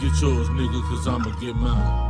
get yours, nigga, cause I'ma get mine.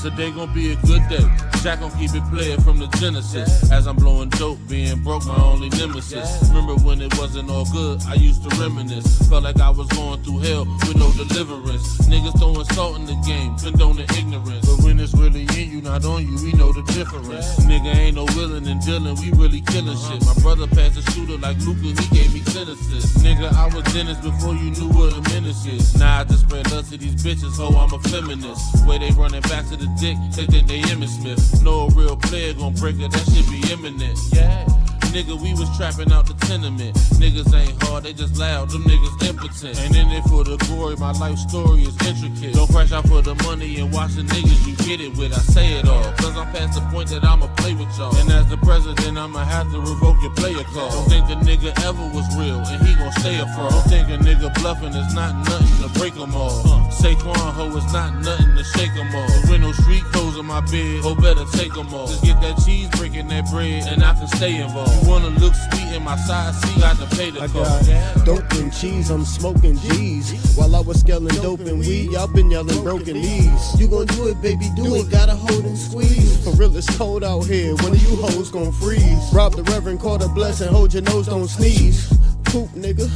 Today gon' be a good day. Jack gon' keep it playing from the Genesis. As I'm blowing dope, being broke, my only nemesis. Remember when it wasn't all good, I used to reminisce. Felt like I was going through hell with no deliverance. Niggas throwing salt in the game, condoning ignorance. But when it's really in you, not on you, we know the difference. Nigga ain't no willing and dealing, we really killing shit. My brother passed a shooter like Luca, he gave me sentences. Nigga, I was Dennis before you knew what a menace is. Now I just spread love to these bitches, ho, I'm a feminist. Way they running back to the dick, they think they Emmitt Smith. No real player gon' break it, that shit be imminent. Yeah. Nigga, we was trapping out the tenement. Niggas ain't hard, they just loud, them niggas impotent. Ain't in it for the glory, my life story is intricate. Don't crash out for the money and watch the niggas you get it with. I say it all, cause I'm past the point that I'ma play with y'all. And as the president, I'ma have to revoke your player call. Don't think the nigga ever was real, and he gon' stay a fraud. Don't think a nigga bluffing is not nothing to break them all. Saquon, ho, it's not nothing to shake them all. There no street clothes in my bed, ho, better take them all. Just get that cheese, breaking that bread, and I can stay involved. Wanna look sweet in my side seat, got to pay the cost. Dope and cheese, I'm smoking G's. While I was scaling dope and weed, y'all been yelling broken knees. You gon' do it, baby, do it, gotta hold and squeeze. For real, it's cold out here, one of you hoes gon' freeze. Rob the reverend, call the blessing, hold your nose, don't sneeze. Poop, nigga.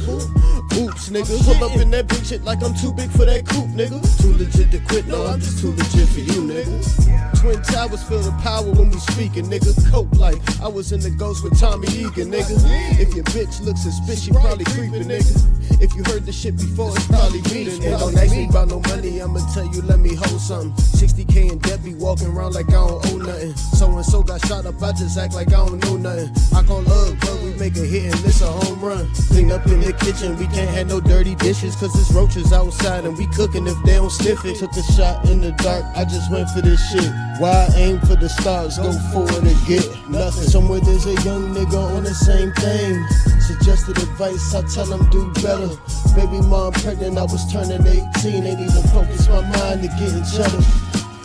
Oops, nigga. Pull up in that big shit like I'm too big for that coupe, nigga. Too legit to quit, no, I'm just too legit for you, nigga. Twin Towers feel the power when we speaking, nigga. Coke like I was in the ghost with Tommy Egan, nigga. If your bitch looks suspicious, she probably creeping, nigga. If you heard the shit before, it's probably me, nigga. Don't ask me about no money, I'ma tell you, let me hold something. 60K and debt be walking around like I don't owe nothing. So and so got shot up, I just act like I don't know nothing. I call love, but we make a hit and it's a home run. Clean up in the kitchen, we can't have no dirty dishes, cause it's roaches outside and we cooking if they don't sniff it. Took a shot in the dark, I just went for this shit. Why aim for the stars, go forward and get nothing. Somewhere there's a young nigga on the same thing. Suggested advice, I tell him do better. Baby mom pregnant, I was turning 18. Ain't even focus my mind to getting cheddar.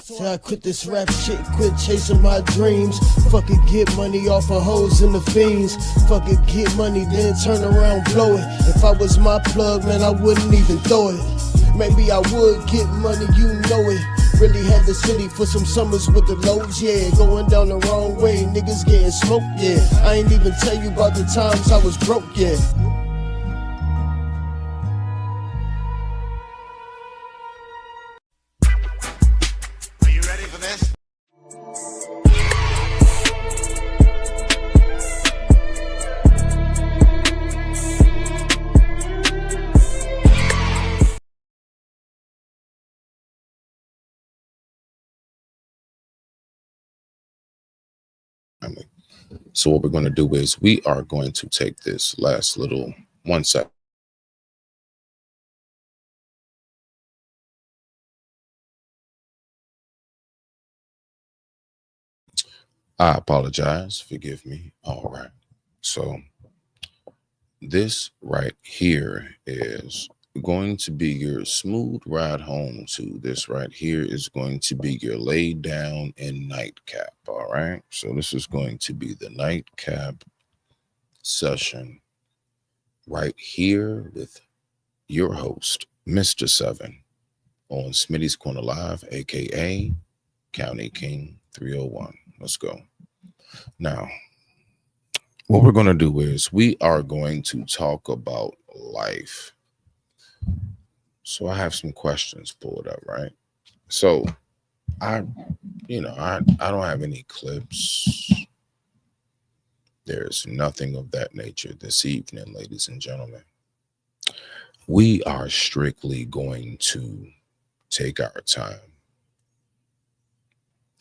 So I quit this rap shit, quit chasing my dreams. Fuck it, get money off of hoes and the fiends. Fuck it, get money, then turn around, blow it. If I was my plug, man, I wouldn't even throw it. Maybe I would get money, you know it. Really had the city for some summers with the lows, yeah. Going down the wrong way, niggas getting smoked, yeah. I ain't even tell you about the times I was broke, yeah. So what we're going to do is we are going to take this last little 1 second. I apologize. Forgive me. All right. So this right here is going to be your smooth ride home to. This right here is going to be your lay down and nightcap. All right. So this is going to be the nightcap session right here with your host, Mr. Seven, on Smitty's Corner Live, aka County King 301. Let's go. Now, what we're going to do is we are going to talk about life. So I have some questions pulled up, right? So I don't have any clips. There's nothing of that nature this evening, ladies and gentlemen. We are strictly going to take our time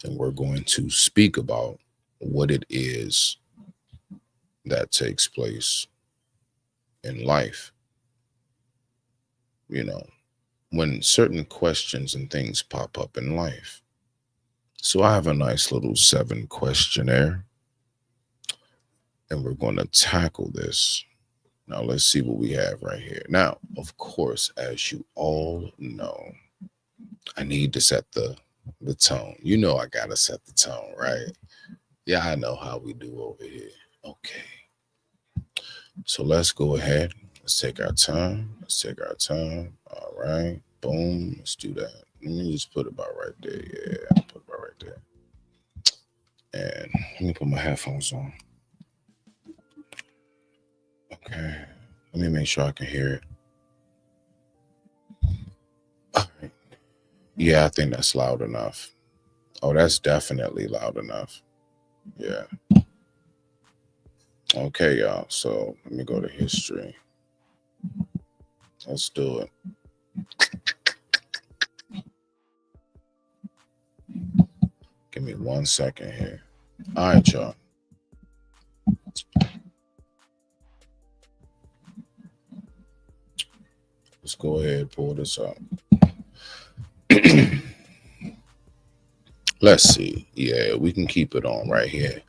and we're going to speak about what it is that takes place in life. You know, when certain questions and things pop up in life. So I have a nice little 7 questionnaire and we're going to tackle this. Now let's see what we have right here. Now, of course, as you all know, I need to set the tone. You know I gotta set the tone, right? Yeah, I know how we do over here. Okay. So let's go ahead Let's take our time. Let's take our time. All right. Boom. Let's do that. Let me just put it about right there. Yeah, put it about right there. And let me put my headphones on. Okay. Let me make sure I can hear it. All right. Yeah, I think that's loud enough. Oh, that's definitely loud enough. Yeah. Okay, y'all. So let me go to history. Let's do it. Give me 1 second here. All right, y'all. Let's go ahead and pull this up. Let's see. Yeah, we can keep it on right here.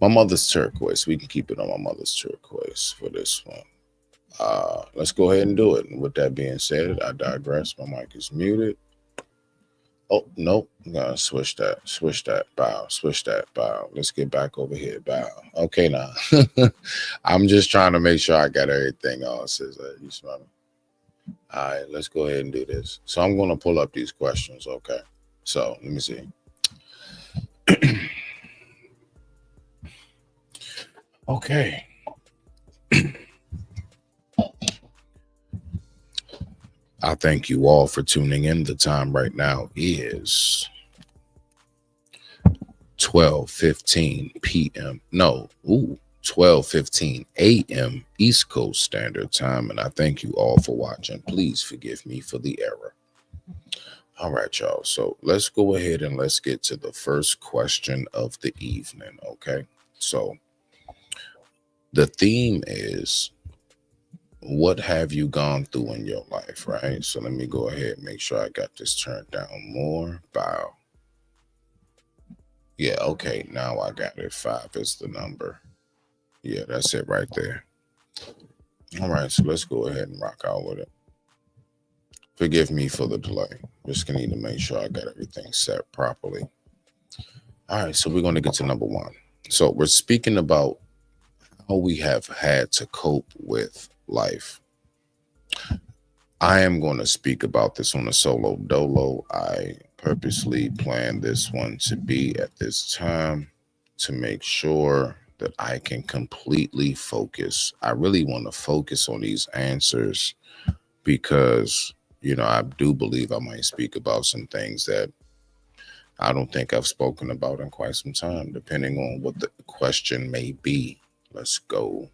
My mother's turquoise. We can keep it on my mother's turquoise for this one. Let's go ahead and do it. And with that being said, I digress. My mic is muted. Oh, nope. I'm going to switch that. Switch that. Bow. Switch that. Bow. Let's get back over here. Bow. Okay, now. I'm just trying to make sure I got everything on. You smell me? All right, let's go ahead and do this. So I'm going to pull up these questions, okay? So let me see. Okay. I thank you all for tuning in. The time right now is 12:15 p.m. No, 12:15 a.m. East Coast Standard Time. And I thank you all for watching. Please forgive me for the error. All right, y'all. So let's go ahead and let's get to the first question of the evening, okay? So the theme is, what have you gone through in your life, right? So let me go ahead and make sure I got this turned down more. Bow. Yeah, okay, now I got it. 5 is the number. Yeah, that's it right there. All right, so let's go ahead and rock out with it. Forgive me for the delay. Just gonna need to make sure I got everything set properly. All right, so we're going to get to number 1. So we're speaking about how we have had to cope with life. I am going to speak about this on a solo dolo. I purposely planned this one to be at this time to make sure that I can completely focus. I really want to focus on these answers because, you know, I do believe I might speak about some things that I don't think I've spoken about in quite some time, depending on what the question may be. Let's go.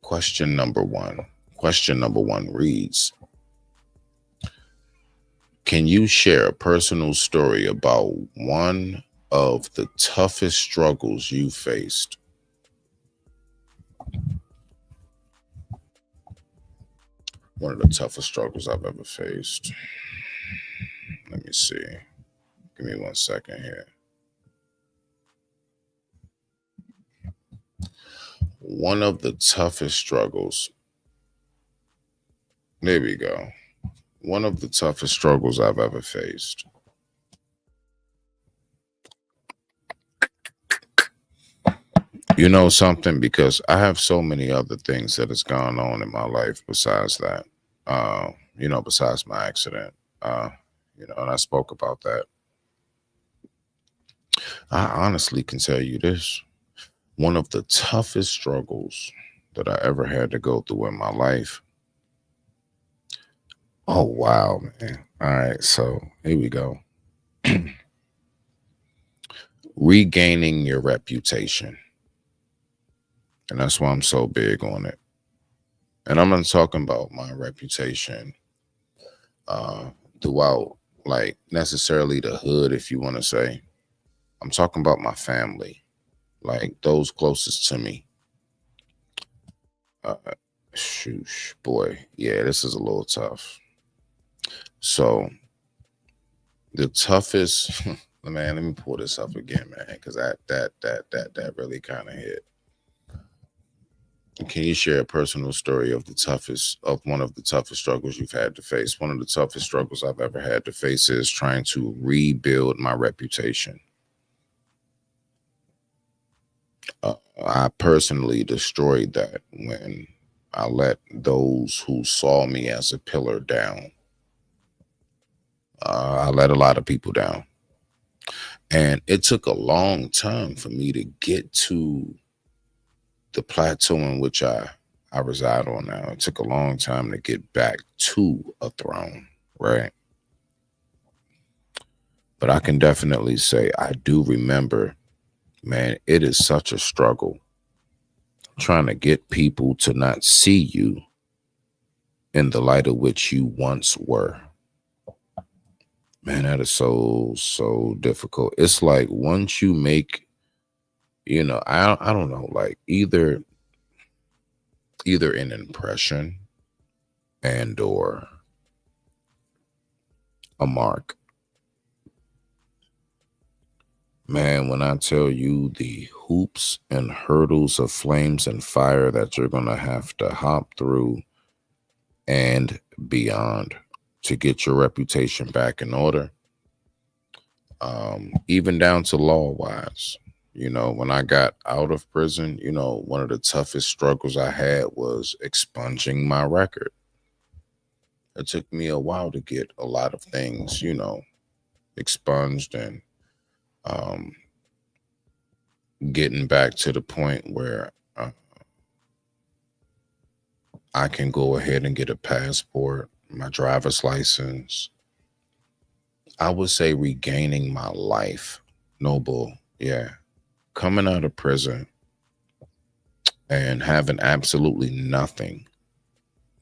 Question number 1. Question number 1 reads, can you share a personal story about one of the toughest struggles you faced? One of the toughest struggles I've ever faced. Let me see. Give me 1 second here. One of the toughest struggles. There we go. One of the toughest struggles I've ever faced. You know something? Because I have so many other things that has gone on in my life besides that. Besides my accident. And I spoke about that. I honestly can tell you this. One of the toughest struggles that I ever had to go through in my life. Oh, wow, man. All right, so here we go. Regaining your reputation. And that's why I'm so big on it. And I'm not talking about my reputation throughout, like, necessarily the hood, if you want to say. I'm talking about my family, like those closest to me. Shoosh, boy. Yeah, this is a little tough. So the toughest, man, let me pull this up again, man, because that really kind of hit. Can you share a personal story of one of the toughest struggles you've had to face? One of the toughest struggles I've ever had to face is trying to rebuild my reputation. I personally destroyed that when I let those who saw me as a pillar down. I let a lot of people down. And it took a long time for me to get to the plateau in which I reside on now. It took a long time to get back to a throne, right? But I can definitely say I do remember, man, it is such a struggle trying to get people to not see you in the light of which you once were. Man, that is so difficult. It's like once you make, I don't know, like either an impression and or a mark. Man, when I tell you the hoops and hurdles of flames and fire that you're going to have to hop through and beyond to get your reputation back in order, even down to law-wise. When I got out of prison, one of the toughest struggles I had was expunging my record. It took me a while to get a lot of things, expunged and getting back to the point where I can go ahead and get a passport, my driver's license. I would say regaining my life. Noble, yeah. Coming out of prison and having absolutely nothing,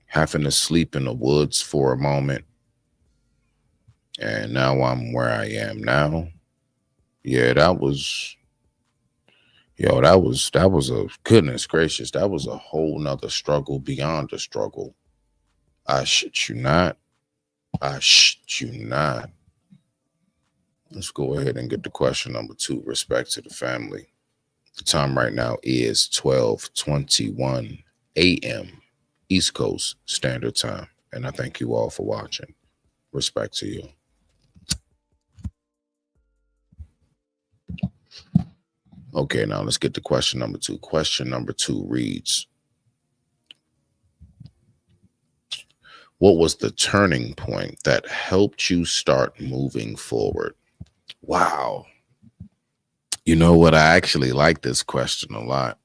having to sleep in the woods for a moment, and now I'm where I am now. Yeah, that was a, goodness gracious, that was a whole nother struggle beyond the struggle. I shit you not. I shit you not. Let's go ahead and get to question number 2, respect to the family. The time right now is 12:21 a.m. East Coast Standard Time. And I thank you all for watching. Respect to you. Okay, now let's get to question number 2. Question number 2 reads, what was the turning point that helped you start moving forward? Wow. You know what? I actually like this question a lot.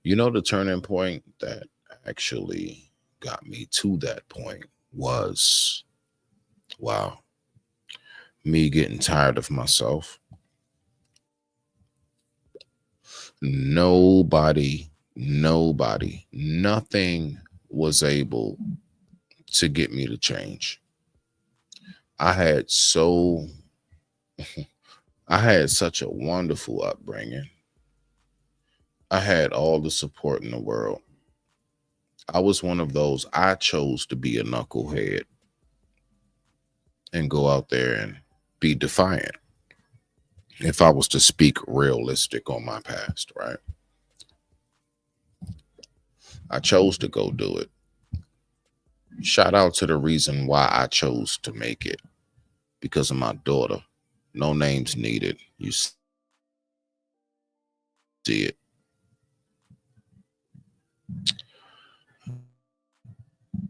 The turning point that actually got me to that point was, wow, me getting tired of myself. Nothing was able to get me to change. I had such a wonderful upbringing. I had all the support in the world. I was one of those, I chose to be a knucklehead and go out there and be defiant. If I was to speak realistic on my past, right? I chose to go do it. Shout out to the reason why I chose to make it. Because of my daughter. No names needed. You see it.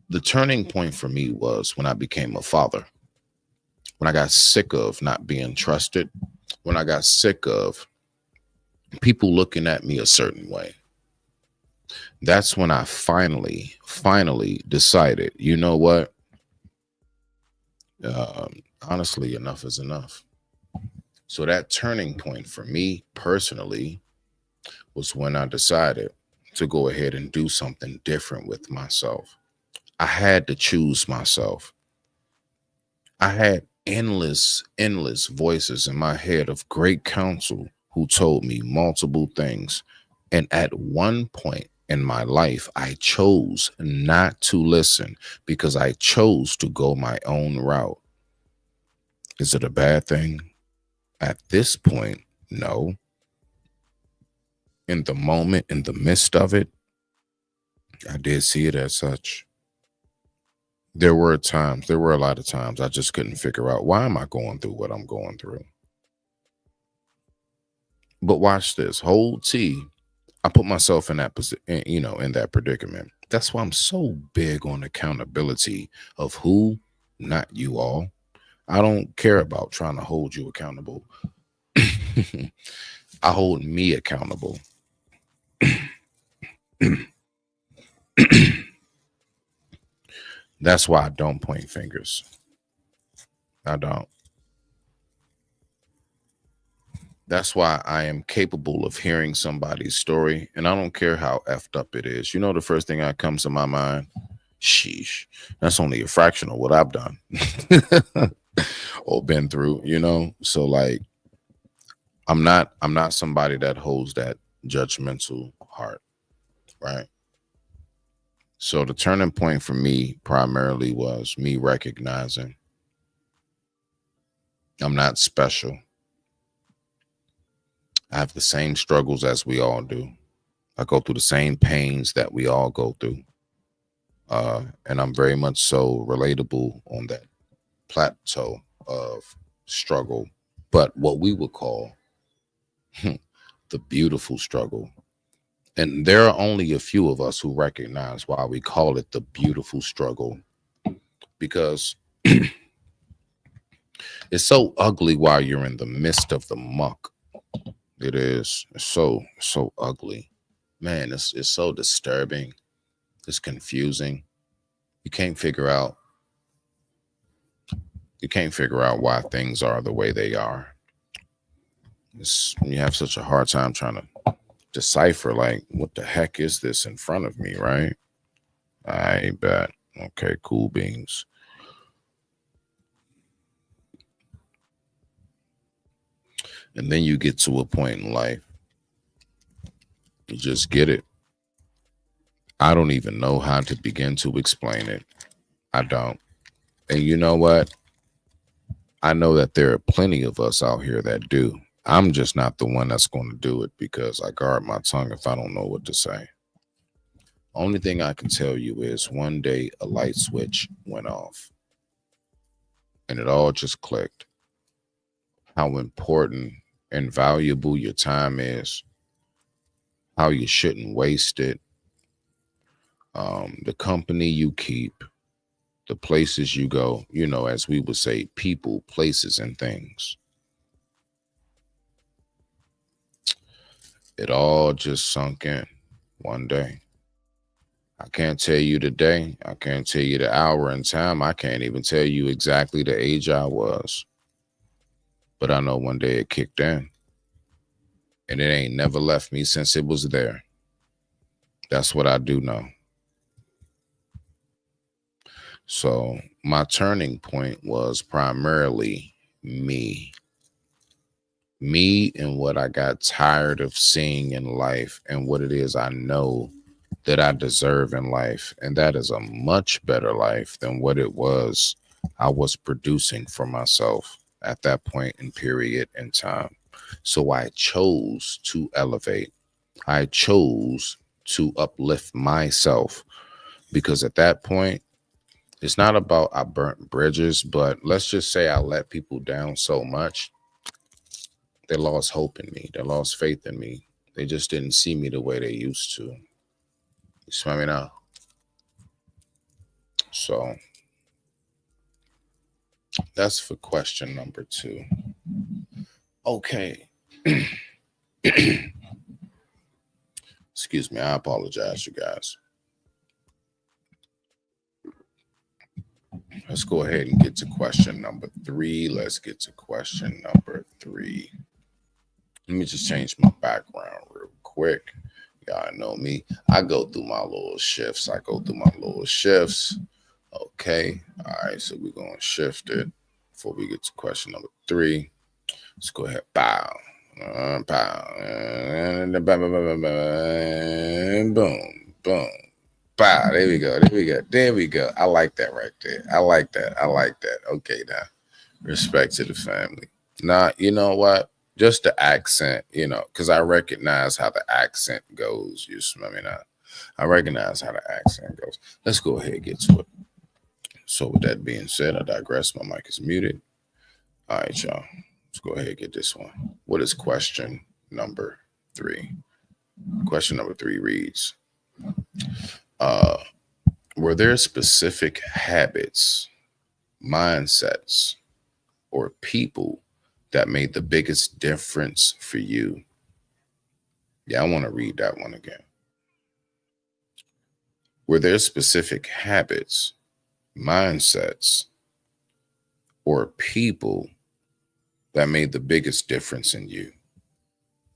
The turning point for me was when I became a father. When I got sick of not being trusted. When I got sick of people looking at me a certain way. That's when I finally decided, you know what? Honestly, enough is enough. So that turning point for me personally was when I decided to go ahead and do something different with myself. I had to choose myself. I had endless voices in my head of great counsel who told me multiple things. And at one point in my life, I chose not to listen because I chose to go my own route. Is it a bad thing? At this point, no. In the moment, in the midst of it, I did see it as such. There were a lot of times I just couldn't figure out, why am I going through what I'm going through? But watch this. Whole T, I put myself in that position, in that predicament. That's why I'm so big on accountability of who, not you all. I don't care about trying to hold you accountable. I hold me accountable. That's why I don't point fingers. I don't. That's why I am capable of hearing somebody's story, and I don't care how effed up it is. You know, the first thing that comes to my mind, sheesh, that's only a fraction of what I've done or been through. You know, so like, I'm not somebody that holds that judgmental heart, right? So the turning point for me primarily was me recognizing I'm not special. I have the same struggles as we all do. I go through the same pains that we all go through. And I'm very much so relatable on that plateau of struggle, but what we would call the beautiful struggle. And there are only a few of us who recognize why we call it the beautiful struggle, because it's so ugly while you're in the midst of the muck. It is. It's so ugly. Man, it's so disturbing. It's confusing. You can't figure out why things are the way they are. You have such a hard time trying to decipher, like, what the heck is this in front of me, right? I bet. Okay, cool beans. And then you get to a point in life, you just get it. I don't even know how to begin to explain it. I don't. And you know what? I know that there are plenty of us out here that do. I'm just not the one that's going to do it because I guard my tongue if I don't know what to say. Only thing I can tell you is one day a light switch went off and it all just clicked. How important and valuable your time is, how you shouldn't waste it, the company you keep, the places you go, you know, as we would say, people, places, and things. It all just sunk in one day. I can't tell you the day. I can't tell you the hour and time. I can't even tell you exactly the age I was. But I know one day it kicked in. And it ain't never left me since it was there. That's what I do know. So my turning point was primarily me. Me and what I got tired of seeing in life and what it is I know that I deserve in life. And that is a much better life than what it was I was producing for myself at that point in period in time. So I chose to elevate. I chose to uplift myself, because at that point, it's not about I burnt bridges, but let's just say I let people down so much. They lost hope in me. They lost faith in me. They just didn't see me the way they used to. You smell me now? So that's for question number 2. Okay. Excuse me. I apologize, you guys. Let's go ahead and get to question number 3. Let's get to question number 3. Let me just change my background real quick. Y'all know me. I go through my little shifts. Okay. All right. So we're going to shift it before we get to question number 3. Let's go ahead. Bow. Bow. Boom. Boom. Bow. There we go. I like that right there. I like that. Okay, now. Respect to the family. Now, you know what? Just the accent, you know, because I recognize how the accent goes. You smell me now? I recognize how the accent goes. Let's go ahead and get to it. So with that being said, I digress. My mic is muted. All right, y'all. Let's go ahead and get this one. What is question number 3? Question number 3 reads, Uh, were there specific habits, mindsets, or people that made the biggest difference for you? Yeah, I want to read that one again. Were there specific habits, mindsets, or people that made the biggest difference in you?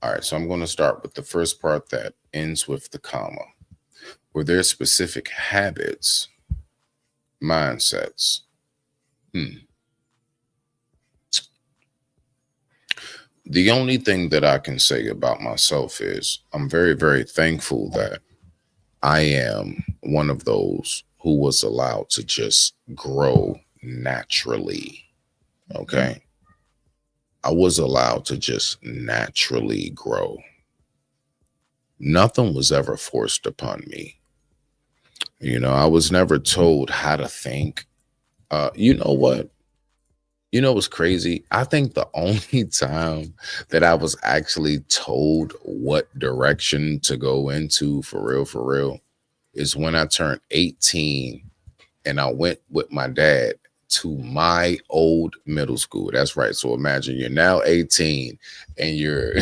All right, so I'm going to start with the first part that ends with the comma. Were there specific habits, mindsets? The only thing that I can say about myself is I'm very, very thankful that I am one of those who was allowed to just grow naturally. Okay. I was allowed to just naturally grow. Nothing was ever forced upon me. I was never told how to think. You know what? You know what's crazy? I think the only time that I was actually told what direction to go into for real, is when I turned 18 and I went with my dad to my old middle school. That's right. So imagine you're now 18 and you're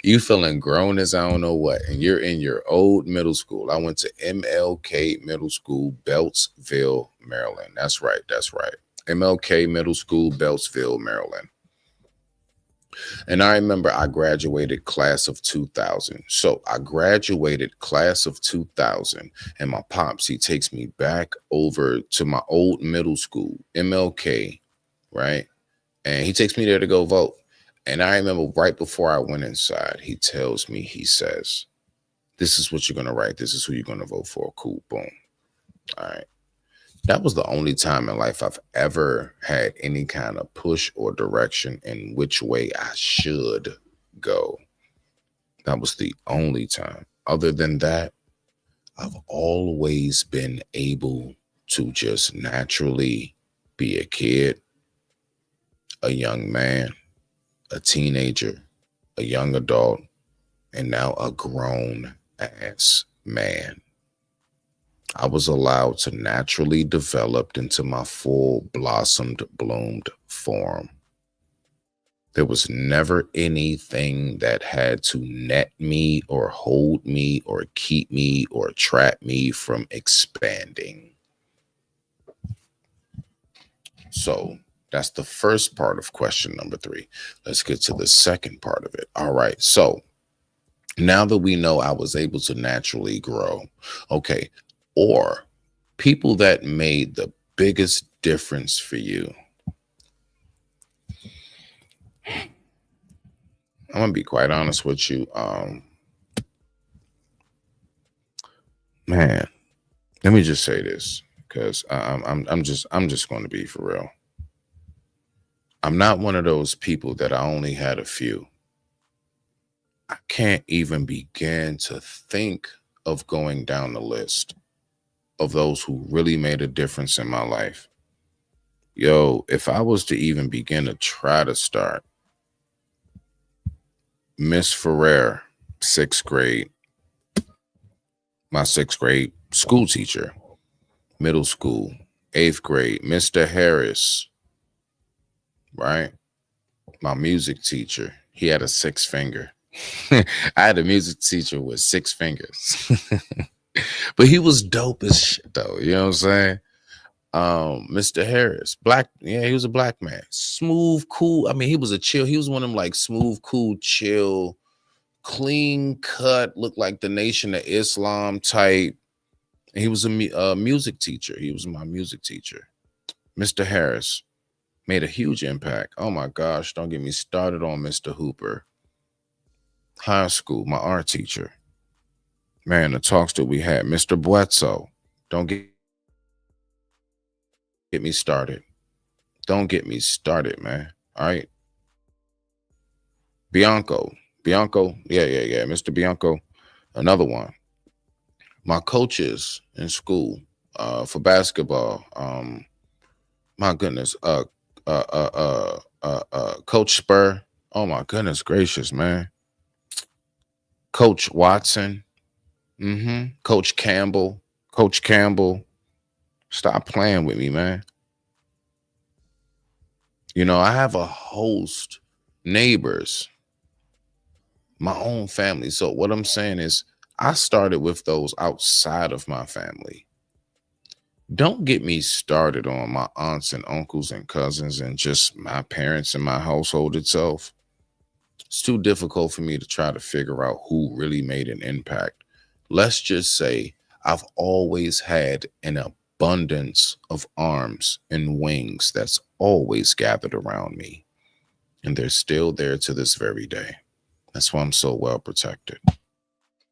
you feeling grown as I don't know what, and you're in your old middle school. I went to MLK Middle School, Beltsville, Maryland. That's right. That's right. MLK Middle School, Beltsville, Maryland. And I remember I graduated class of 2000. So I graduated class of 2000, and my pops, he takes me back over to my old middle school, MLK, right? And he takes me there to go vote. And I remember right before I went inside, he tells me, he says, this is what you're going to write. This is who you're going to vote for. Cool. Boom. All right. That was the only time in life I've ever had any kind of push or direction in which way I should go. That was the only time. Other than that, I've always been able to just naturally be a kid, a young man, a teenager, a young adult, and now a grown ass man. I was allowed to naturally develop into my full blossomed, bloomed form. There was never anything that had to net me or hold me or keep me or trap me from expanding. So that's the first part of question number 3. Let's get to the second part of it. All right. So now that we know I was able to naturally grow, okay, or people that made the biggest difference for you. I'm gonna be quite honest with you. Man, let me just say this, because I'm just going to be for real. I'm not one of those people that I only had a few. I can't even begin to think of going down the list of those who really made a difference in my life. Yo, if I was to even begin to try to start, Miss Ferrer, 6th grade, my 6th grade school teacher, middle school, 8th grade, Mr. Harris, right? My music teacher, he had a 6 finger. I had a music teacher with 6 fingers. But he was dope as shit, though. You know what I'm saying? Mr. Harris, black, yeah, he was a black man. Smooth, cool. I mean, he was one of them like smooth, cool, chill, clean cut, looked like the Nation of Islam type. And he was a music teacher. He was my music teacher. Mr. Harris made a huge impact. Oh my gosh, don't get me started on Mr. Hooper. High school, my art teacher. Man, the talks that we had. Mr. Bledsoe, don't get me started. Don't get me started, man. All right. Bianco, yeah. Mr. Bianco, another one. My coaches in school for basketball. My goodness, Coach Spur. Oh my goodness gracious, man. Coach Watson. Coach Campbell, Coach Campbell, stop playing with me, man. You know, I have a host, neighbors, my own family. So what I'm saying is I started with those outside of my family. Don't get me started on my aunts and uncles and cousins and just my parents and my household itself. It's too difficult for me to try to figure out who really made an impact. Let's just say I've always had an abundance of arms and wings that's always gathered around me, and they're still there to this very day. That's why I'm so well protected.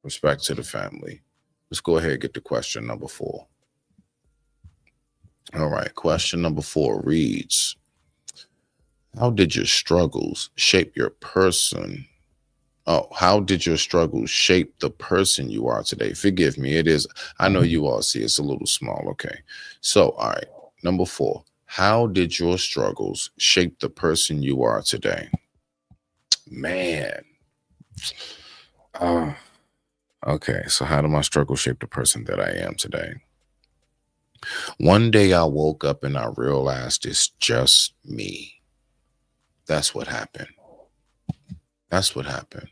Respect to the family. Let's go ahead and get to question number 4. All right, question number 4 reads, how did your struggles shape your person? Oh, how did your struggles shape the person you are today? Forgive me, it is, I know you all see it's a little small, okay? So, all right, number 4, how did your struggles shape the person you are today? Man. Okay, so how did my struggle shape the person that I am today? One day I woke up and I realized it's just me. That's what happened. That's what happened.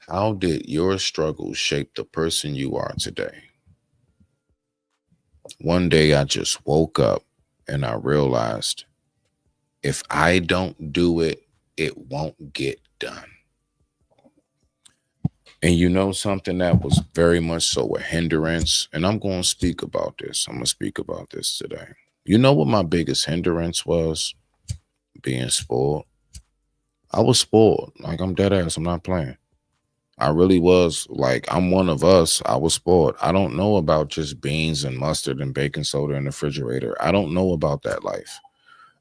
How did your struggle shape the person you are today? One day I just woke up and I realized if I don't do it, it won't get done. And you know something that was very much so a hindrance, and I'm going to speak about this. I'm going to speak about this today. You know what my biggest hindrance was? Being spoiled. I was spoiled. Like, I'm dead ass. I'm not playing. I really was. Like, I'm one of us. I was spoiled. I don't know about just beans and mustard and baking soda in the refrigerator. I don't know about that life.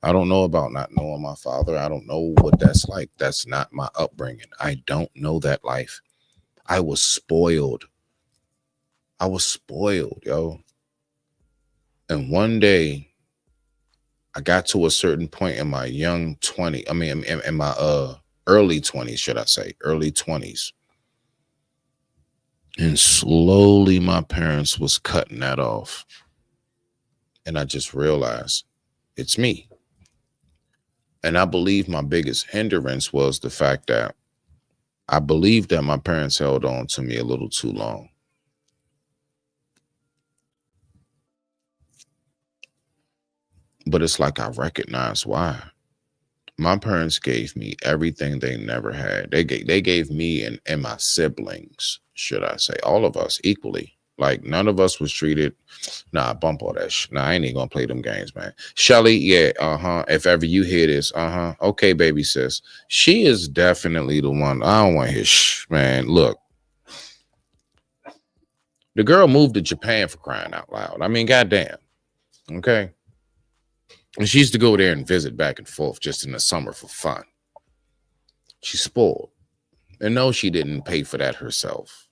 I don't know about not knowing my father. I don't know what that's like. That's not my upbringing. I don't know that life. I was spoiled. I was spoiled, yo. And one day, I got to a certain point in my young 20s. I mean, in my early 20s, should I say, early 20s. And slowly my parents was cutting that off. And I just realized it's me. And I believe my biggest hindrance was the fact that I believe that my parents held on to me a little too long. But it's like I recognize why. My parents gave me everything they never had. They gave me and my siblings, should I say, all of us equally. Like, none of us was treated. Nah, bump all that shit. Nah, I ain't even gonna play them games, man. Shelly, yeah, if ever you hear this, okay, baby sis. She is definitely the one. I don't want to hear man. Look, the girl moved to Japan, for crying out loud. I mean, goddamn. Okay. And she used to go there and visit back and forth just in the summer for fun. She's spoiled. And no, she didn't pay for that herself.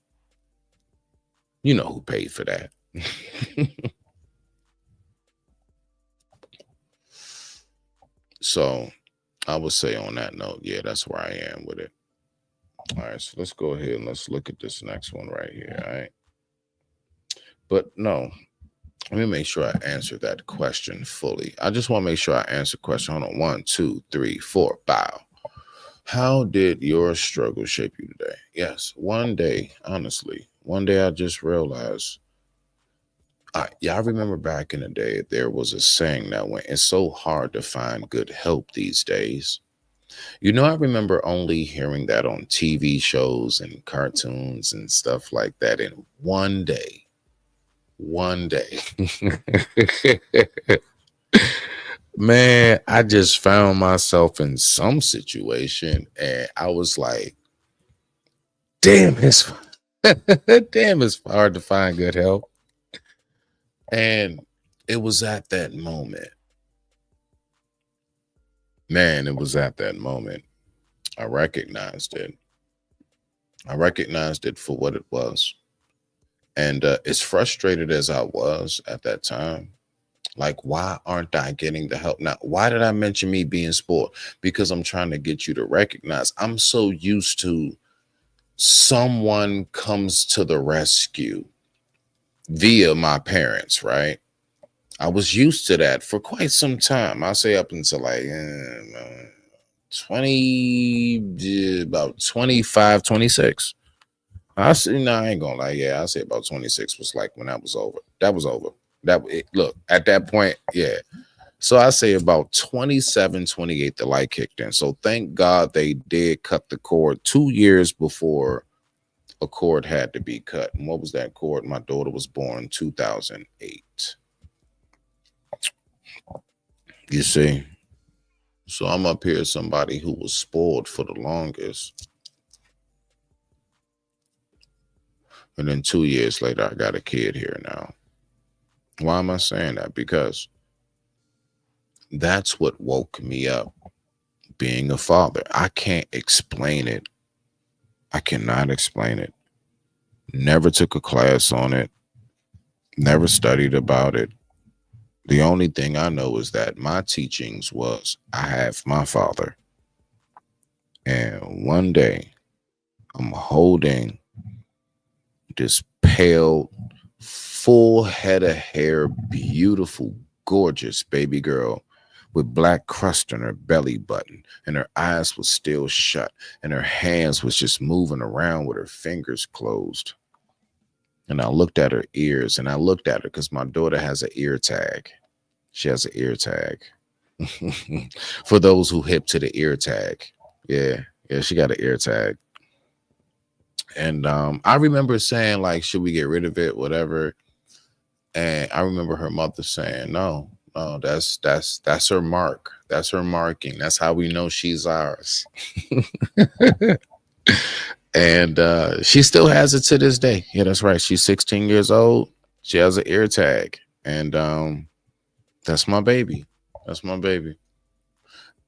You know who paid for that. So I would say on that note, yeah, that's where I am with it. All right, so let's go ahead and let's look at this next one right here. All right. But no, let me make sure I answer that question fully. I just want to make sure I answer the question. Hold on. 1, 2, 3, 4. Bow. How did your struggle shape you today? Yes. One day, honestly, one day I just realized, y'all remember back in the day, there was a saying that went, it's so hard to find good help these days. You know, I remember only hearing that on TV shows and cartoons and stuff like that. And one day, man, I just found myself in some situation and I was like, damn, it's hard to find good help. And it was at that moment, man, it was at that moment I recognized it. I recognized it for what it was. And as frustrated as I was at that time, like, why aren't I getting the help? Now, why did I mention me being spoiled? Because I'm trying to get you to recognize I'm so used to someone comes to the rescue. via my parents, right? I was used to that for quite some time. I'll say up until like 20, about 25, 26. I see. No, I ain't gonna lie. Yeah, I say about 26 was like when that was over. That was over. Look, at that point, yeah. So I say about 27, 28, the light kicked in. So thank God they did cut the cord 2 years before a cord had to be cut. And what was that cord? My daughter was born 2008. You see? So I'm up here, somebody who was spoiled for the longest. And then 2 years later, I got a kid here now. Why am I saying that? Because that's what woke me up, being a father. I can't explain it. I cannot explain it. Never took a class on it. Never studied about it. The only thing I know is that my teachings was I have my father. And one day I'm holding this pale, full head of hair, beautiful, gorgeous baby girl with black crust on her belly button, and her eyes was still shut, and her hands was just moving around with her fingers closed. And I looked at her ears, and I looked at her because my daughter has an ear tag. She has an ear tag. For those who hip to the ear tag. Yeah, she got an ear tag. And I remember saying, like, should we get rid of it, whatever? And I remember her mother saying, no, that's her mark. That's her marking. That's how we know she's ours. And she still has it to this day. Yeah, that's right. She's 16 years old. She has an ear tag. And that's my baby. That's my baby.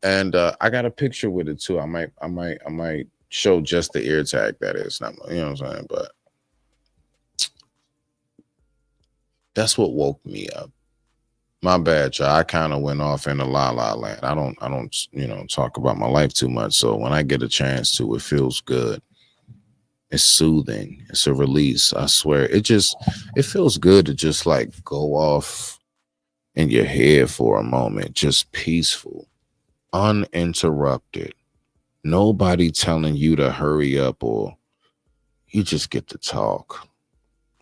And I got a picture with it too. I might show just the ear tag, that is. Not, you know what I'm saying? But that's what woke me up. My bad, y'all. I kind of went off in a la la land. I don't, talk about my life too much. So when I get a chance to, it feels good. It's soothing. It's a release. I swear. It feels good to just like go off in your head for a moment. Just peaceful, uninterrupted. Nobody telling you to hurry up, or you just get to talk.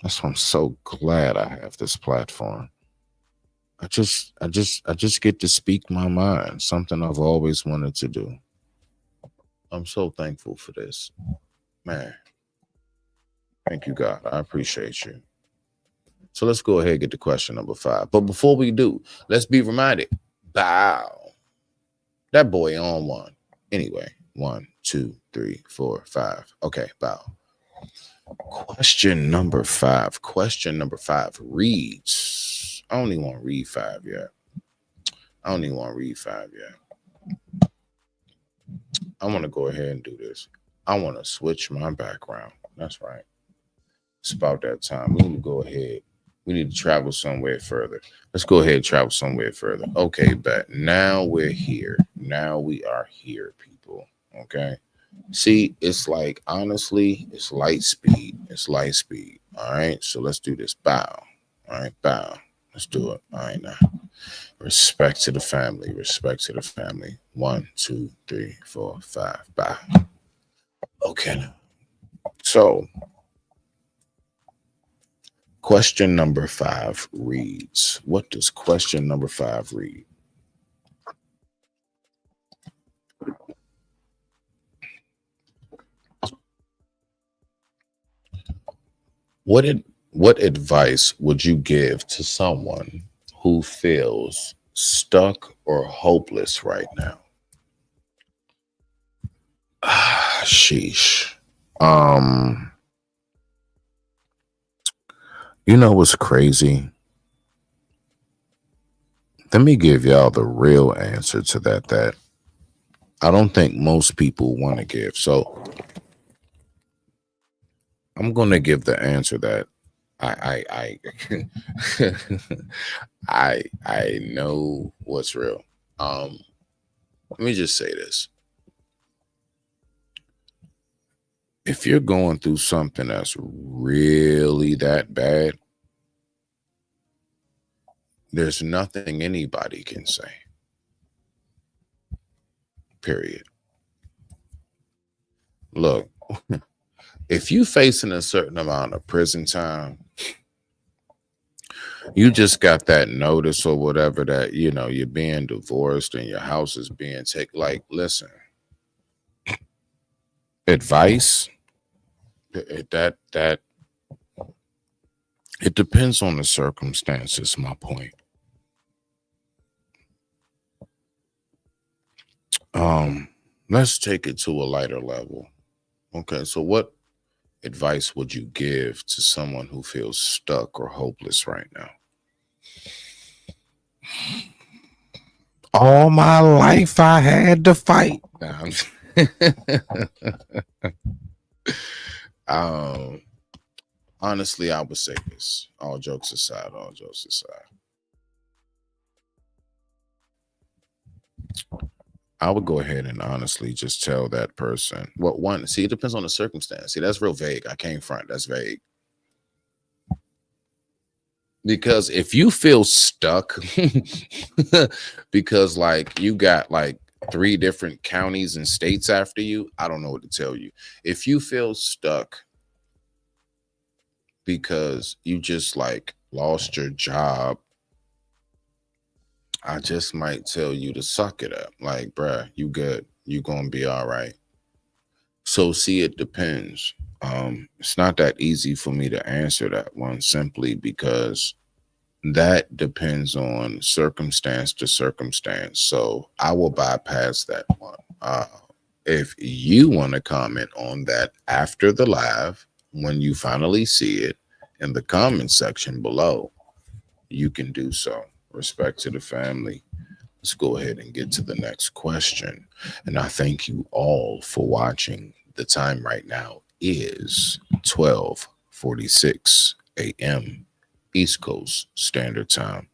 That's why I'm so glad I have this platform. I just get to speak my mind, something I've always wanted to do. I'm so thankful for this. Man. Thank you, God. I appreciate you. So let's go ahead and get to question number 5. But before we do, let's be reminded. Bow. That boy on one. Anyway, 1, 2, 3, 4, 5. Okay, bow. Question number 5. Question number 5 reads. I don't even want to read 5 yet. I want to go ahead and do this. I want to switch my background. That's right. It's about that time. We need to go ahead. We need to travel somewhere further. Let's go ahead and travel somewhere further. Okay, bet. Now we're here. Now we are here, people. Okay. See, it's like, honestly, it's light speed. It's light speed. All right. So let's do this. Bow. All right. Bow. Let's do it. All right. Now, respect to the family. Respect to the family. 1, 2, 3, 4, 5. Bow. Okay. So, question number 5 reads. What does question number 5 read? What advice would you give to someone who feels stuck or hopeless right now? Sheesh. You know what's crazy? Let me give y'all the real answer to that I don't think most people want to give. So I'm going to give the answer that I I know what's real. Let me just say this. If you're going through something that's really that bad, there's nothing anybody can say. Period. Look, if you facing a certain amount of prison time, you just got that notice or whatever that you're being divorced and your house is being taken. Like, listen, advice that it depends on the circumstances. My point. Let's take it to a lighter level. Okay, so what advice would you give to someone who feels stuck or hopeless right now? All my life I had to fight. Honestly, I would say this. All jokes aside. I would go ahead and honestly just tell that person. Well, one, see, it depends on the circumstance. See, that's real vague. I can't front. That's vague. Because if you feel stuck, because like you got like 3 different counties and states after you, I don't know what to tell you. If you feel stuck because you just like lost your job, I just might tell you to suck it up. Like, bruh, you good. You gonna be all right. So see, it depends. It's not that easy for me to answer that one simply because that depends on circumstance to circumstance. So I will bypass that one. If you want to comment on that after the live, when you finally see it in the comment section below, you can do so. Respect to the family. Let's go ahead and get to the next question. And I thank you all for watching. The time right now is 12:46 a.m. East Coast Standard Time.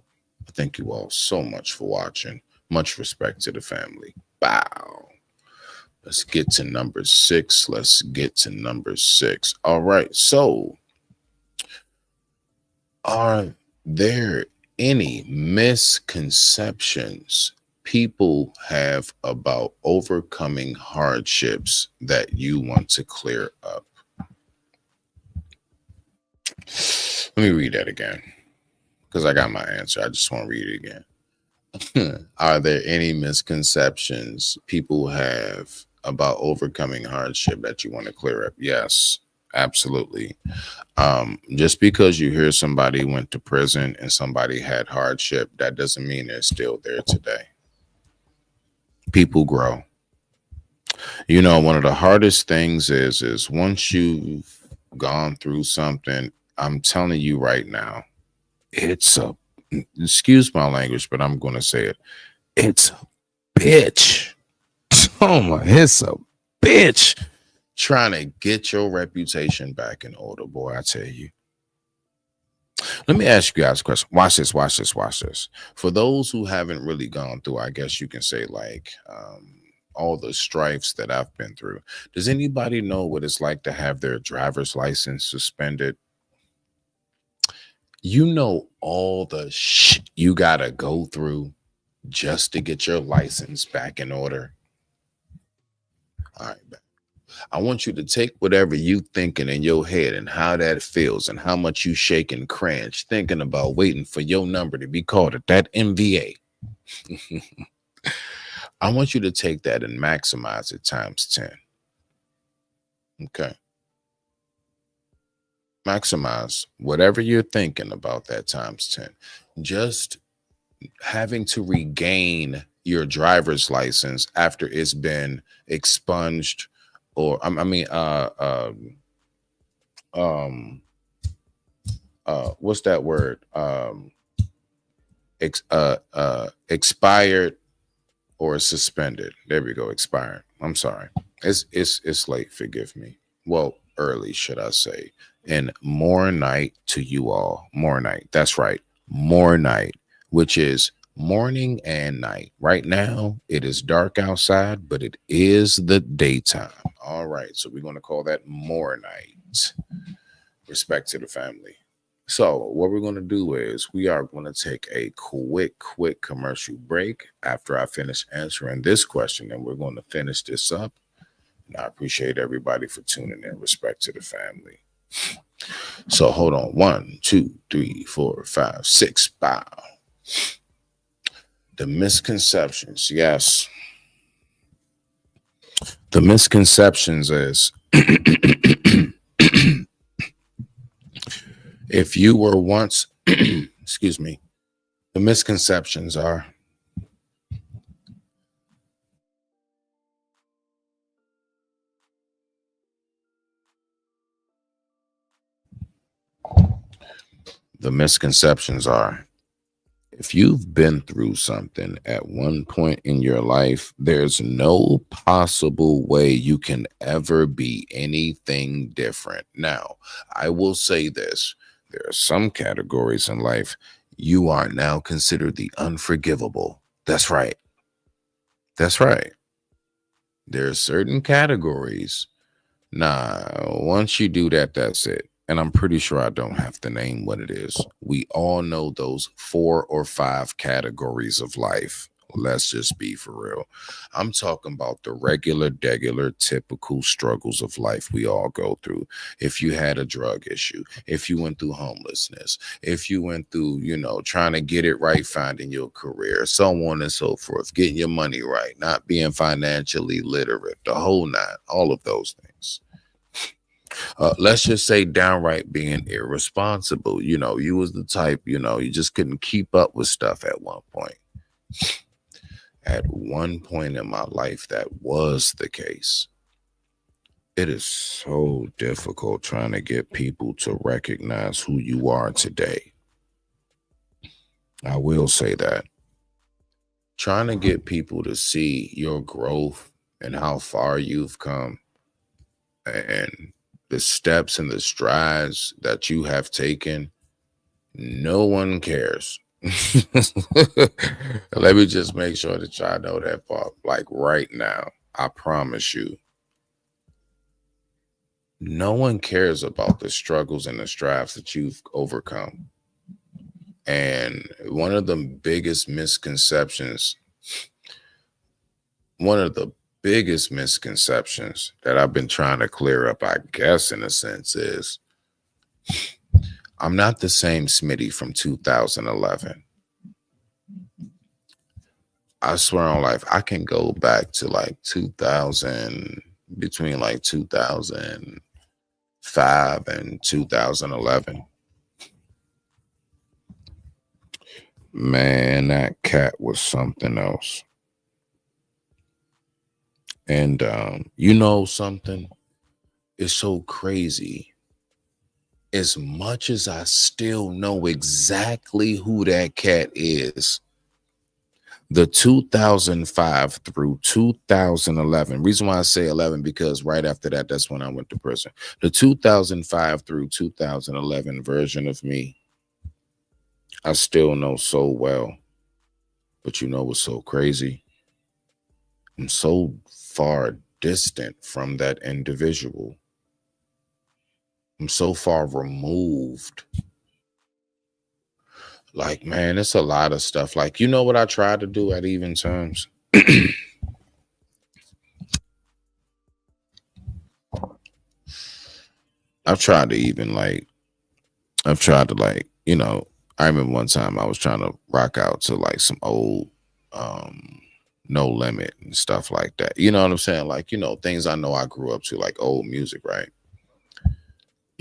I thank you all so much for watching. Much respect to the family. Bow. Let's get to number 6. All right. So, are there any misconceptions people have about overcoming hardships that you want to clear up? Let me read that again because I got my answer. I just want to read it again. Are there any misconceptions people have about overcoming hardship that you want to clear up? Yes, absolutely. Just because you hear somebody went to prison and somebody had hardship, that doesn't mean they're still there today. People grow. One of the hardest things is once you've gone through something, I'm telling you right now, excuse my language, but I'm going to say it. It's a bitch. Oh my, it's a bitch trying to get your reputation back in order, boy. I tell you. Let me ask you guys a question. Watch this. For those who haven't really gone through, I guess you can say like all the strifes that I've been through. Does anybody know what it's like to have their driver's license suspended? All the shit you gotta go through just to get your license back in order. All right, I want you to take whatever you thinking in your head and how that feels and how much you shake and cringe thinking about waiting for your number to be called at that MVA. I want you to take that and maximize it times 10. Okay. Maximize whatever you're thinking about that times 10. Just having to regain your driver's license after it's been expunged, or what's that word? Expired or suspended. There we go. Expired. I'm sorry. It's late. Forgive me. Well, early, should I say? And more night to you all. More night. That's right. More night, which is morning and night. Right now, it is dark outside, but it is the daytime. All right. So we're going to call that more night. Respect to the family. So what we're going to do is we are going to take a quick commercial break after I finish answering this question, and we're going to finish this up. And I appreciate everybody for tuning in. Respect to the family. So hold on. 1, 2, 3, 4, 5, 6. Bow. The misconceptions. Yes. The misconceptions is if you were once, excuse me, the misconceptions are if you've been through something at one point in your life, there's no possible way you can ever be anything different. Now, I will say this. There are some categories in life you are now considered the unforgivable. That's right. That's right. There are certain categories. Nah, once you do that, that's it. And I'm pretty sure I don't have to name what it is. We all know those 4 or 5 categories of life. Let's just be for real. I'm talking about the regular, typical struggles of life we all go through. If you had a drug issue, if you went through homelessness, if you went through, trying to get it right, finding your career, so on and so forth, getting your money right, not being financially literate, the whole nine, all of those things. Let's just say downright being irresponsible. You was the type, you just couldn't keep up with stuff at one point. At one point in my life, that was the case. It is so difficult trying to get people to recognize who you are today. I will say that. Trying to get people to see your growth and how far you've come and the steps and the strides that you have taken, no one cares. Let me just make sure that y'all know that part. Like right now, I promise you, no one cares about the struggles and the strides that you've overcome. And one of the biggest misconceptions that I've been trying to clear up, I guess, in a sense, is I'm not the same Smitty from 2011. I swear on life, I can go back to like 2000, between like 2005 and 2011. Man, that cat was something else. And you know something? It's so crazy. As much as I still know exactly who that cat is, the 2005 through 2011, reason why I say 11, because right after that, that's when I went to prison. The 2005 through 2011 version of me, I still know so well. But you know what's so crazy? I'm so far distant from that individual. I'm so far removed. Like, man, it's a lot of stuff. Like, you know what I tried to do at even terms? I remember one time I was trying to rock out to like some old No Limit and stuff like that. You know what I'm saying? Like, things I know I grew up to, like old music, right?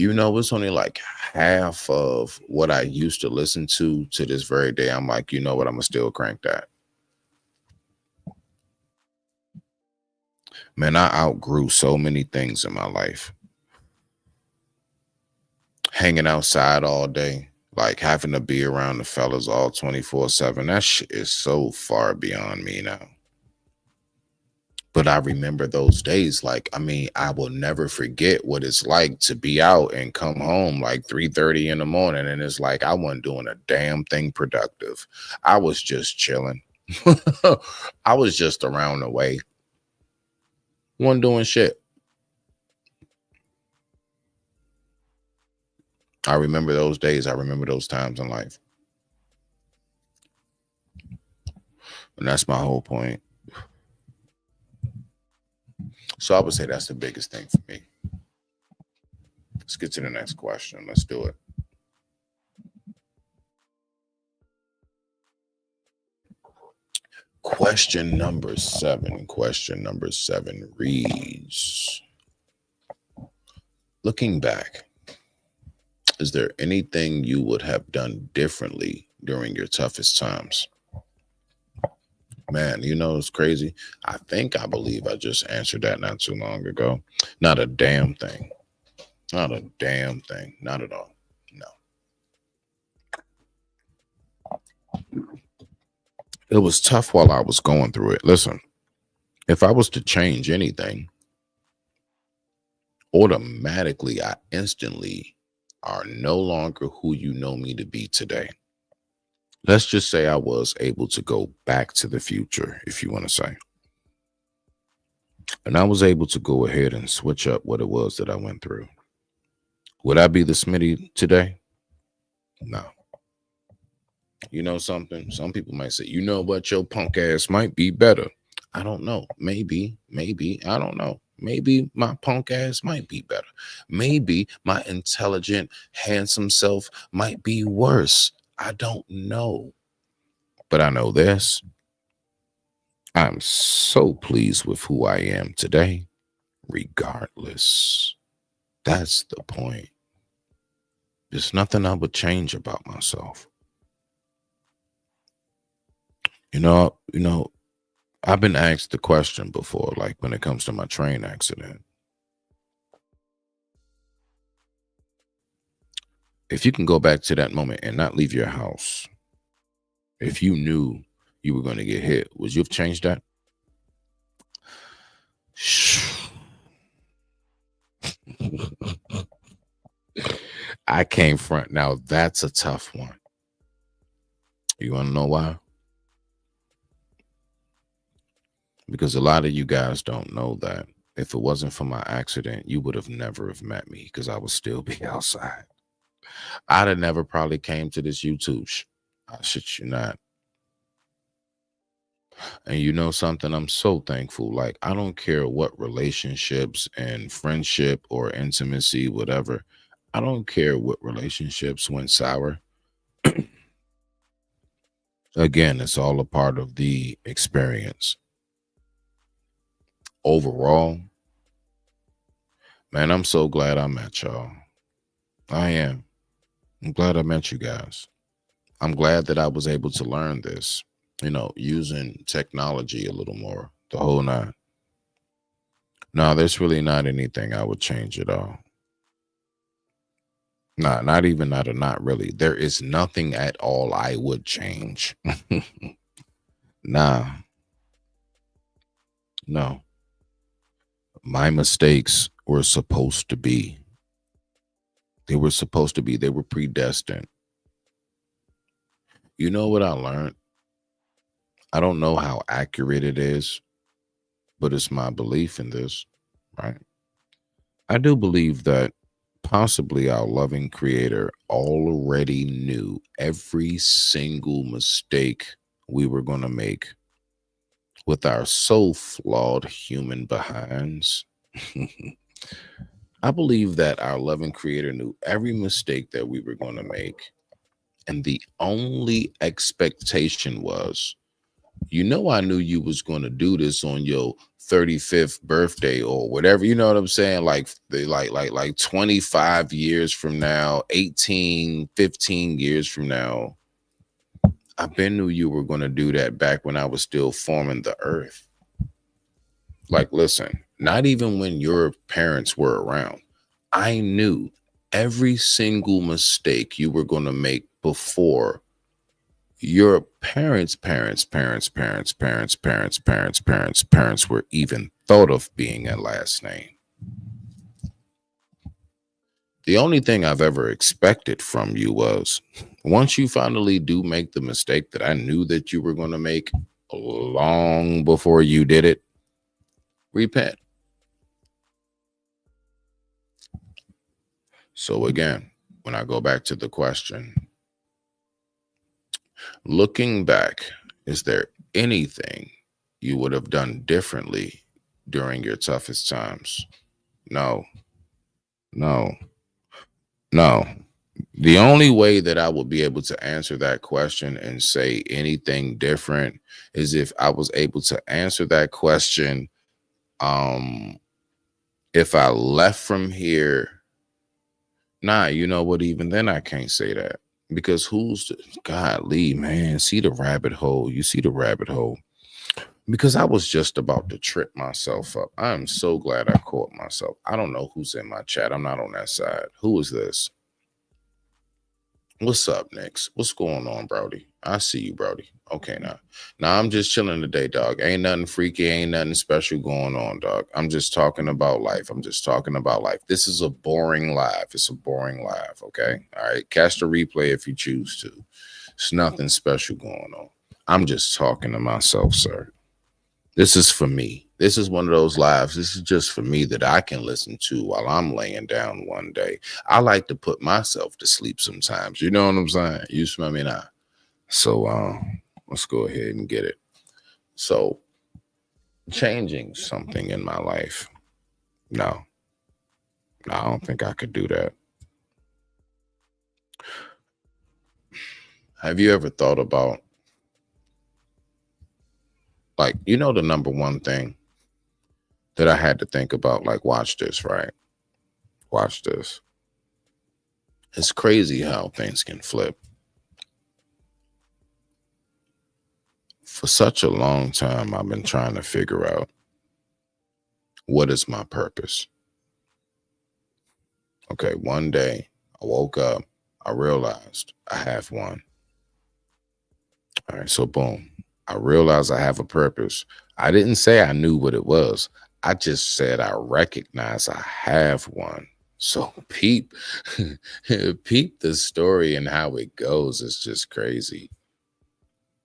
It's only like half of what I used to listen to this very day. I'm like, you know what? I'm going to still crank that. Man, I outgrew so many things in my life. Hanging outside all day, like having to be around the fellas all 24/7. That shit is so far beyond me now. But I remember those days. Like, I will never forget what it's like to be out and come home like 3:30 in the morning. And it's like, I wasn't doing a damn thing productive. I was just chilling. I was just around the way. Wasn't doing shit. I remember those days. I remember those times in life. And that's my whole point. So I would say that's the biggest thing for me. Let's get to the next question. Let's do it. Question number 7. Question number 7 reads, looking back, is there anything you would have done differently during your toughest times? Man, you know, it's crazy. I believe I just answered that not too long ago. Not a damn thing. Not a damn thing. Not at all. No. It was tough while I was going through it. Listen, if I was to change anything, automatically, I instantly are no longer who you know me to be today. Let's just say I was able to go back to the future, if you want to say. And I was able to go ahead and switch up what it was that I went through. Would I be the Smitty today? No. You know something? Some people might say, you know what, your punk ass might be better. I don't know. Maybe, I don't know. Maybe my punk ass might be better. Maybe my intelligent, handsome self might be worse. I don't know. But I know this. I'm so pleased with who I am today, regardless. That's the point. There's nothing I would change about myself. You know, I've been asked the question before, like when it comes to my train accident. If you can go back to that moment and not leave your house, if you knew you were going to get hit, would you have changed that? I came front. Now that's a tough one. You want to know why? Because a lot of you guys don't know that if it wasn't for my accident, you would have never have met me because I would still be outside. I'd have never probably came to this YouTube. I shit you not. And you know something? I'm so thankful. Like, I don't care what relationships and friendship or intimacy, whatever. I don't care what relationships went sour. Again, it's all a part of the experience. Overall, man, I'm so glad I met y'all. I am. I'm glad I met you guys. I'm glad that I was able to learn this, using technology a little more, the whole nine. No, there's really not anything I would change at all. Nah, not really. There is nothing at all I would change. Nah. No. My mistakes were supposed to be. They were supposed to be. They were predestined. You know what I learned? I don't know how accurate it is, but it's my belief in this, right? I do believe that possibly our loving creator already knew every single mistake we were going to make with our so flawed human behinds. I believe that our loving creator knew every mistake that we were going to make. And the only expectation was, I knew you was going to do this on your 35th birthday or whatever. You know what I'm saying? Like 25 years from now, 18, 15 years from now. I been knew you were going to do that back when I was still forming the earth. Like, listen, not even when your parents were around. I knew every single mistake you were going to make before your parents were even thought of being a last name. The only thing I've ever expected from you was, once you finally do make the mistake that I knew that you were going to make long before you did it, repent. So again, when I go back to the question, looking back, is there anything you would have done differently during your toughest times? No, no, no. The only way that I would be able to answer that question and say anything different is if I was able to answer that question. If I left from here, nah, you know what? Even then, I can't say that because golly, man, see the rabbit hole. You see the rabbit hole. Because I was just about to trip myself up. I am so glad I caught myself. I don't know who's in my chat. I'm not on that side. Who is this? What's up, Nix? What's going on, Brody? I see you, Brody. Okay, now I'm just chilling today, dog. Ain't nothing freaky, ain't nothing special going on, dog. I'm just talking about life. I'm just talking about life. This is a boring live. It's a boring live, okay? All right, catch the replay if you choose to. It's nothing special going on. I'm just talking to myself, sir. This is for me. This is one of those lives. This is just for me that I can listen to while I'm laying down one day. I like to put myself to sleep sometimes. You know what I'm saying? You smell me now. So let's go ahead and get it. So changing something in my life. No, I don't think I could do that. Have you ever thought about, like, you know, the number one thing that I had to think about, like, watch this, right? Watch this. It's crazy how things can flip. For such a long time, I've been trying to figure out, what is my purpose? Okay, one day I woke up, I realized I have one. All right, so boom, I realized I have a purpose. I didn't say I knew what it was. I just said I recognize I have one. So peep the story and how it goes. It's just crazy.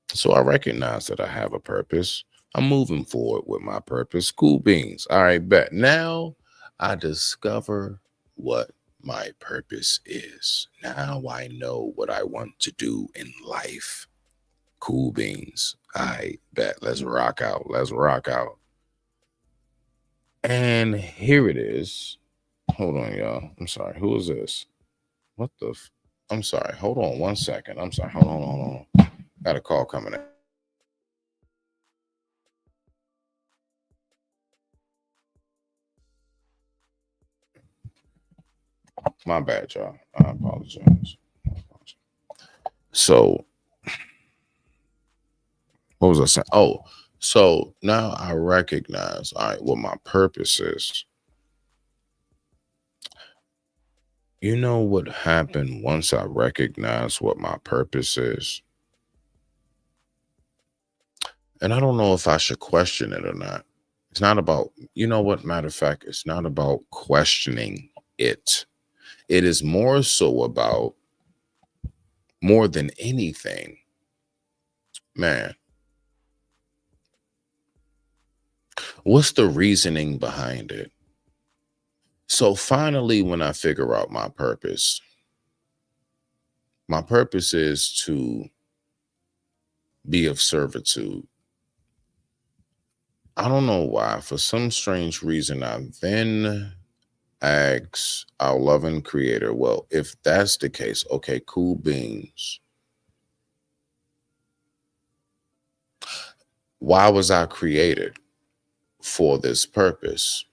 So I recognize that I have a purpose. I'm moving forward with my purpose. Cool beans. All right, bet. Now I discover what my purpose is. Now I know what I want to do in life. Cool beans. I bet. Let's rock out. Let's rock out. And here it is. Hold on, y'all. I'm sorry. Who is this? What the? I'm sorry. Hold on 1 second. I'm sorry. Hold on. Got a call coming in. My bad, y'all. I apologize. So, what was I saying? Oh, so now I recognize, all right, what my purpose is. You know what happened once I recognized what my purpose is? And I don't know if I should question it or not. It's not about, you know what, matter of fact, it's not about questioning it. It is more so about, more than anything, man, what's the reasoning behind it? So finally, when I figure out my purpose is to be of servitude. I don't know why. For some strange reason, I then ask our loving creator, well, if that's the case, okay, cool beans. Why was I created for this purpose?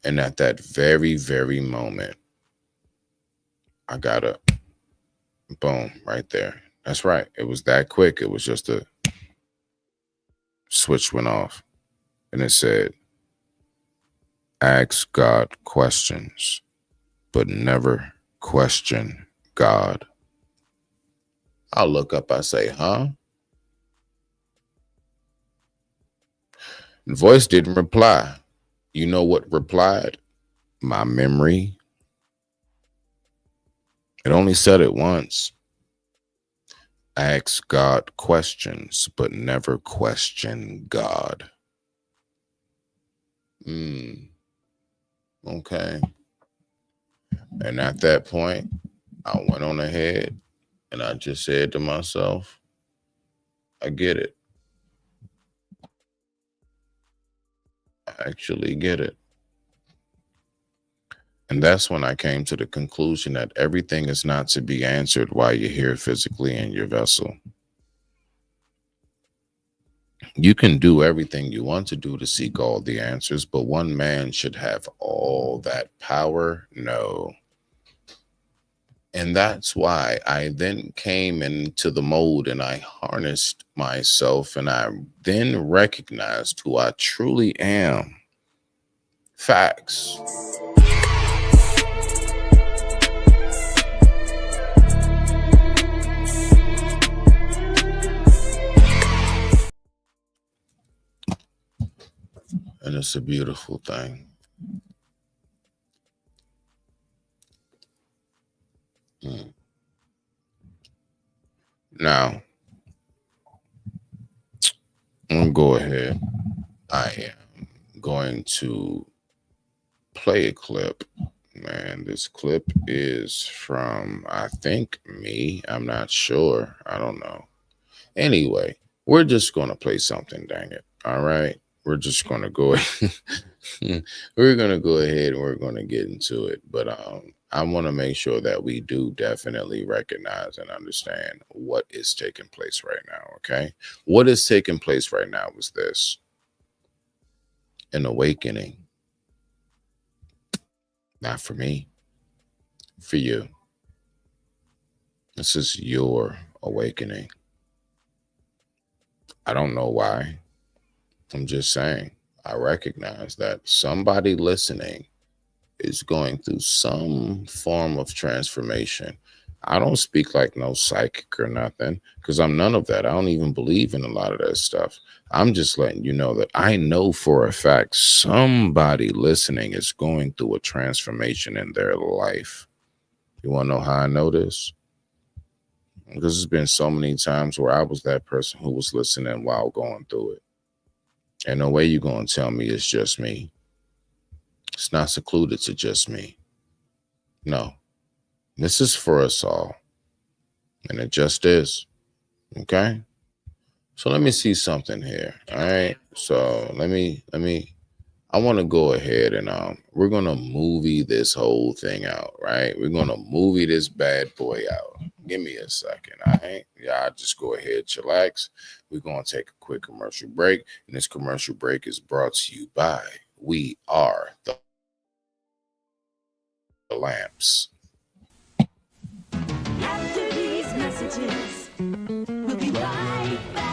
And at that very, very moment, I got a boom right there. That's right. It was that quick. It was just a switch went off. And it said, ask God questions, but never question God. I'll look up, I say, huh? The voice didn't reply. You know what replied? My memory. It only said it once. Ask God questions, but never question God. Okay. And at that point, I went on ahead and I just said to myself, I get it. I actually get it. And that's when I came to the conclusion that everything is not to be answered while you're here physically in your vessel. You can do everything you want to do to seek all the answers, but one man should have all that power? No. And that's why I then came into the mode and I harnessed myself and I then recognized who I truly am. Facts. And it's a beautiful thing. Now, I'm going to go ahead. I am going to play a clip. And this clip is from, I think, me. I'm not sure. I don't know. Anyway, we're just going to play something, dang it. All right. We're just going to go we're going to go ahead and we're going to get into it. But I want to make sure that we do definitely recognize and understand what is taking place right now. Okay. What is taking place right now is this: an awakening. Not for me, for you. This is your awakening. I don't know why. I'm just saying, I recognize that somebody listening is going through some form of transformation. I don't speak like no psychic or nothing, because I'm none of that. I don't even believe in a lot of that stuff. I'm just letting you know that I know for a fact somebody listening is going through a transformation in their life. You want to know how I know this? Because there's been so many times where I was that person who was listening while going through it. And no way you're going to tell me it's just me. It's not secluded to just me. No. This is for us all. And it just is. Okay? So let me see something here. All right. So I want to go ahead and we're gonna movie this whole thing out, right? We're gonna movie this bad boy out. Give me a second, all right? Yeah, just go ahead, chillax. We're gonna take a quick commercial break, and this commercial break is brought to you by We Are the Lamps. After these messages, we'll be right back.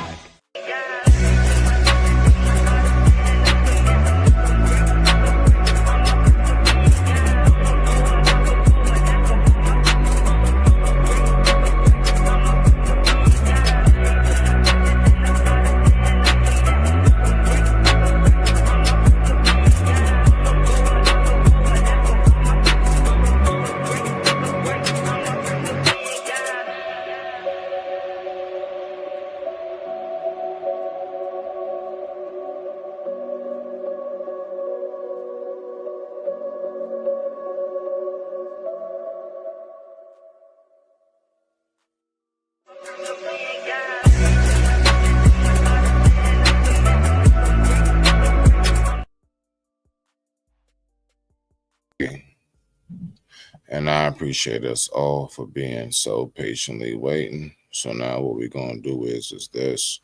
And I appreciate us all for being so patiently waiting. So now what we're going to do is this.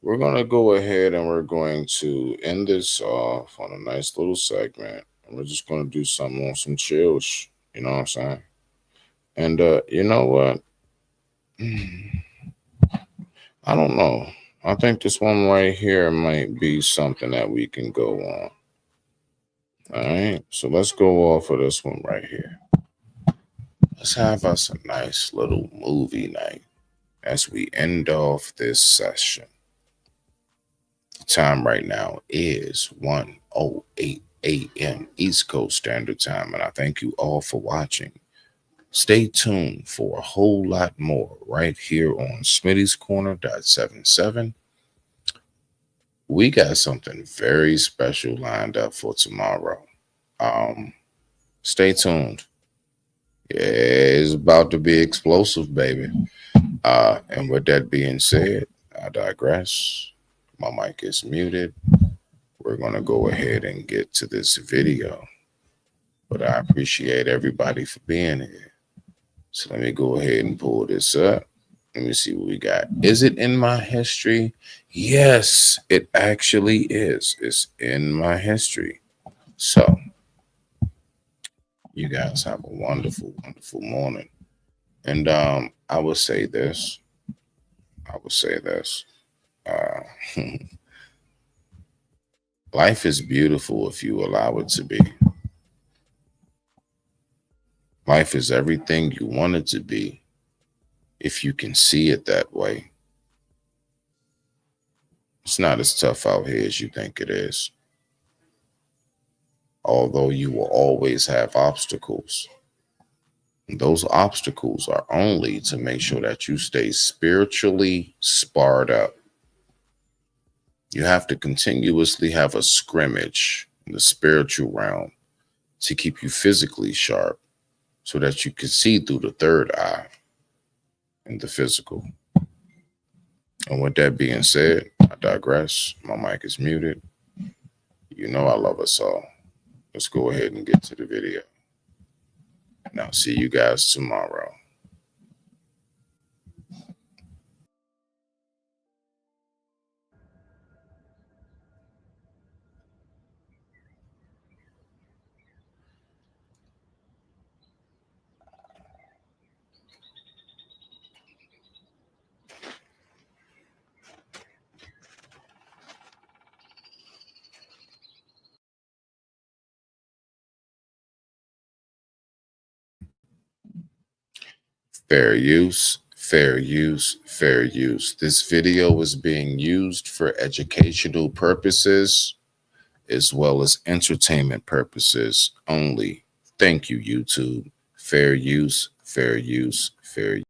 We're going to go ahead and we're going to end this off on a nice little segment. And we're just going to do something on some chills. You know what I'm saying? And you know what? I don't know. I think this one right here might be something that we can go on. All right. So let's go off of this one right here. Let's have us a nice little movie night as we end off this session. The time right now is 1:08 a.m. East Coast Standard Time, and I thank you all for watching. Stay tuned for a whole lot more right here on Smitty's Corner .77. We got something very special lined up for tomorrow. Stay tuned. Yeah, it's about to be explosive, baby. And with that being said, I digress. My mic is muted. We're going to go ahead and get to this video. But I appreciate everybody for being here. So let me go ahead and pull this up. Let me see what we got. Is it in my history? Yes, it actually is. It's in my history. So you guys have a wonderful, wonderful morning. And I would say this. I would say this. Uh, life is beautiful if you allow it to be. Life is everything you want it to be if you can see it that way. It's not as tough out here as you think it is. Although you will always have obstacles. Those obstacles are only to make sure that you stay spiritually sparred up. You have to continuously have a scrimmage in the spiritual realm to keep you physically sharp so that you can see through the third eye in the physical. And with that being said, I digress. My mic is muted. You know I love us all. Let's go ahead and get to the video. And I'll see you guys tomorrow. Fair use, fair use, fair use. This video is being used for educational purposes as well as entertainment purposes only. Thank you, YouTube. Fair use, fair use, fair use.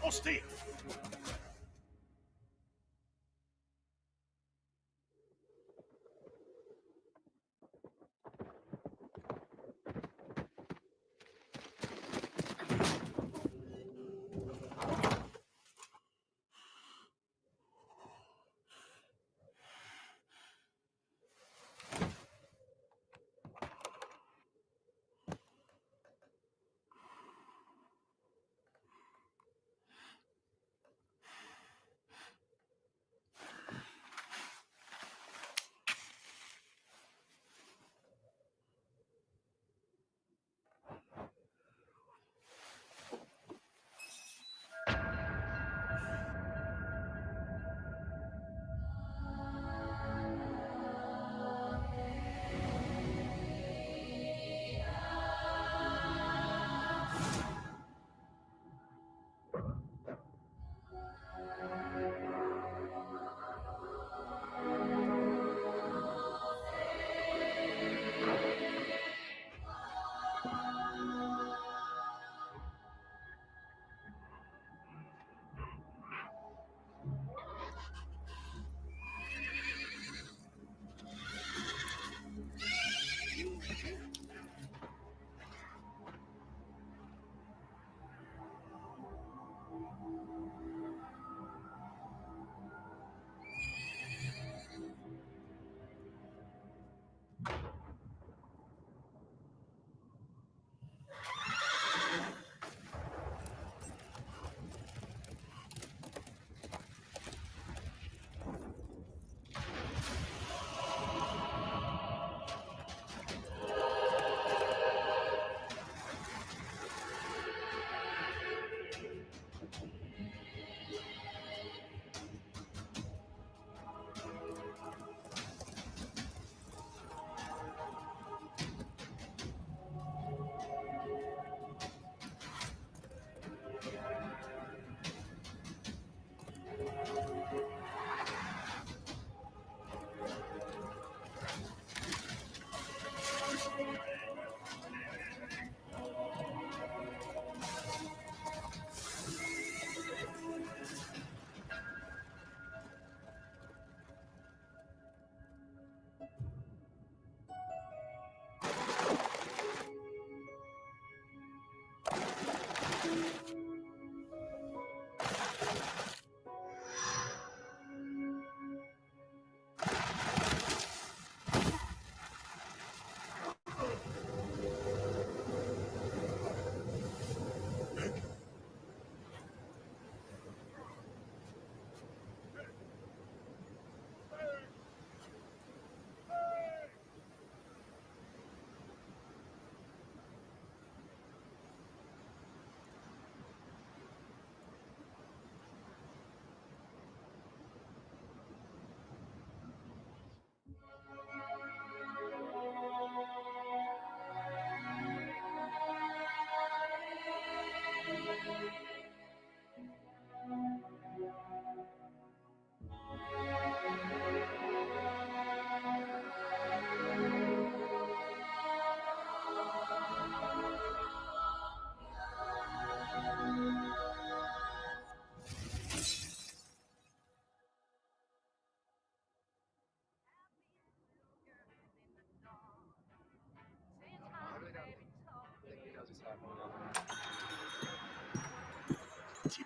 Hostia!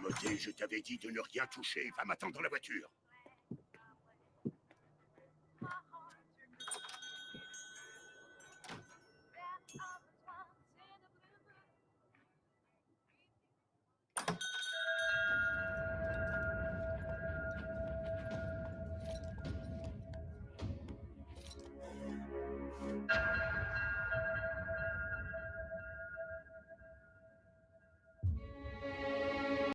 Timothée, je t'avais dit de ne rien toucher. Va m'attendre dans la voiture.